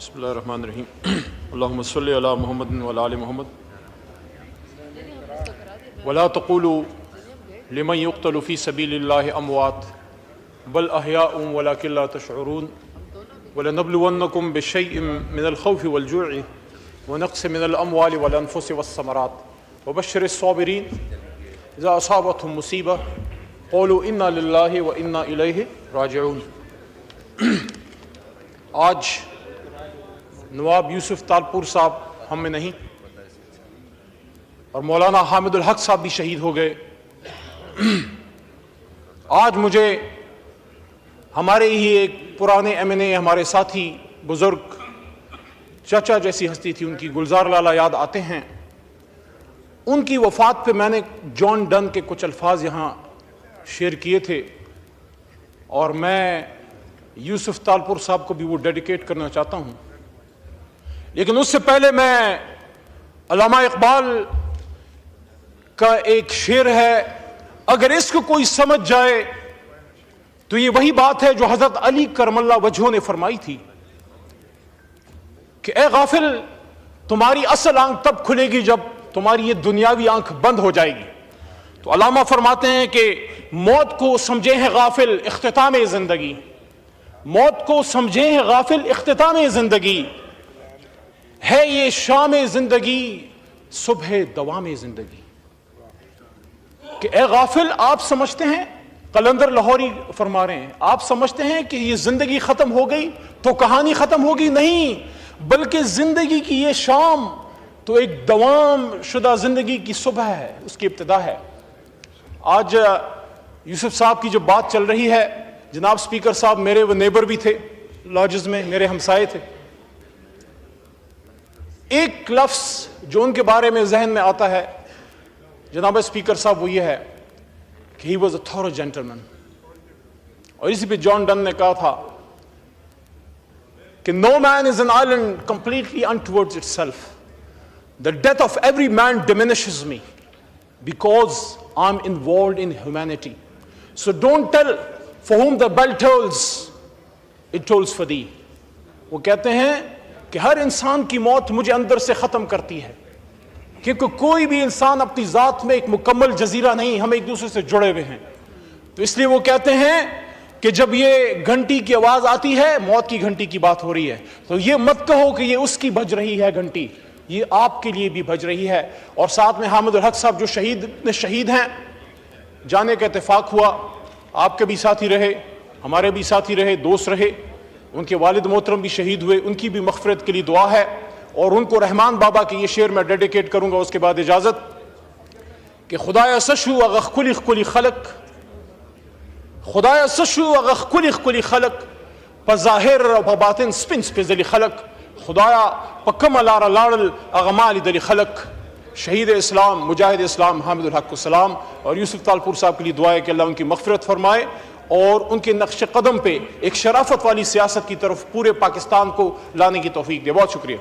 بسم اللہ الرحمن الرحیم اللہم صلی علی محمد وعلی آل محمد ولا تقولوا لمن يقتل في سبيل الله اموات بل احیاء ولکن لا تشعرون ولنبلونکم بشیء من الخوف والجوع ونقص من الاموال والانفس والثمرات وبشر الصابرین اذا اصابتهم مصیبہ قولوا انا للہ وانا الیہ راجعون۔ آج نواب یوسف تالپور صاحب ہم میں نہیں اور مولانا حامد الحق صاحب بھی شہید ہو گئے۔ آج مجھے ہمارے ہی ایک پرانے ایم این اے ہمارے ساتھی بزرگ چچا جیسی ہستی تھی، ان کی گلزار لالا یاد آتے ہیں۔ ان کی وفات پہ میں نے جان ڈن کے کچھ الفاظ یہاں شیئر کیے تھے اور میں یوسف تالپور صاحب کو بھی وہ ڈیڈیکیٹ کرنا چاہتا ہوں، لیکن اس سے پہلے میں علامہ اقبال کا ایک شعر ہے، اگر اس کو کوئی سمجھ جائے تو یہ وہی بات ہے جو حضرت علی کرم اللہ وجہہ نے فرمائی تھی کہ اے غافل، تمہاری اصل آنکھ تب کھلے گی جب تمہاری یہ دنیاوی آنکھ بند ہو جائے گی۔ تو علامہ فرماتے ہیں کہ موت کو سمجھے ہیں غافل اختتام زندگی، موت کو سمجھے ہیں غافل اختتام زندگی، ہے یہ شام زندگی صبح دوام زندگی۔ کہ اے غافل، آپ سمجھتے ہیں، قلندر لاہوری فرما رہے ہیں، آپ سمجھتے ہیں کہ یہ زندگی ختم ہو گئی تو کہانی ختم ہوگی؟ نہیں، بلکہ زندگی کی یہ شام تو ایک دوام شدہ زندگی کی صبح ہے، اس کی ابتدا ہے۔ آج یوسف صاحب کی جو بات چل رہی ہے، جناب سپیکر صاحب میرے وہ نیبر بھی تھے، لاجز میں میرے ہمسائے تھے۔ ایک لفظ جو ان کے بارے میں ذہن میں آتا ہے جناب سپیکر صاحب وہ یہ ہے کہ he was a thorough gentleman, اور اسی پہ جان ڈن نے کہا تھا کہ no man is an island completely towards it self, the death of every man diminishes me because I am involved in humanity, so don't tell for whom the bell tolls it tolls for thee۔ وہ کہتے ہیں کہ ہر انسان کی موت مجھے اندر سے ختم کرتی ہے، کیونکہ کوئی بھی انسان اپنی ذات میں ایک مکمل جزیرہ نہیں، ہم ایک دوسرے سے جڑے ہوئے ہیں۔ تو اس لیے وہ کہتے ہیں کہ جب یہ گھنٹی کی آواز آتی ہے، موت کی گھنٹی کی بات ہو رہی ہے، تو یہ مت کہو کہ یہ اس کی بج رہی ہے گھنٹی، یہ آپ کے لیے بھی بج رہی ہے۔ اور ساتھ میں حامد الحق صاحب جو شہید ہیں، جانے کا اتفاق ہوا، آپ کے بھی ساتھی رہے، ہمارے بھی ساتھی رہے، دوست رہے، ان کے والد محترم بھی شہید ہوئے، ان کی بھی مغفرت کے لیے دعا ہے۔ اور ان کو رحمان بابا کی یہ شعر میں ڈیڈیکیٹ کروں گا، اس کے بعد اجازت، کہ خدایا سشو اغخ کلی کلی خلق، خدایا سشو اغخ کلی کلی خلق، پا ظاہر و پا باطن سپنس پہ ذلی خلق، خدایا پا کم لارا لارل اغمالی دلی خلق۔ شہید اسلام، مجاہد اسلام حامد الحق کو سلام، اور یوسف تالپور صاحب کے لیے دعا ہے کہ اللہ ان کی مغفرت فرمائے اور ان کے نقش قدم پہ ایک شرافت والی سیاست کی طرف پورے پاکستان کو لانے کی توفیق دے۔ بہت شکریہ۔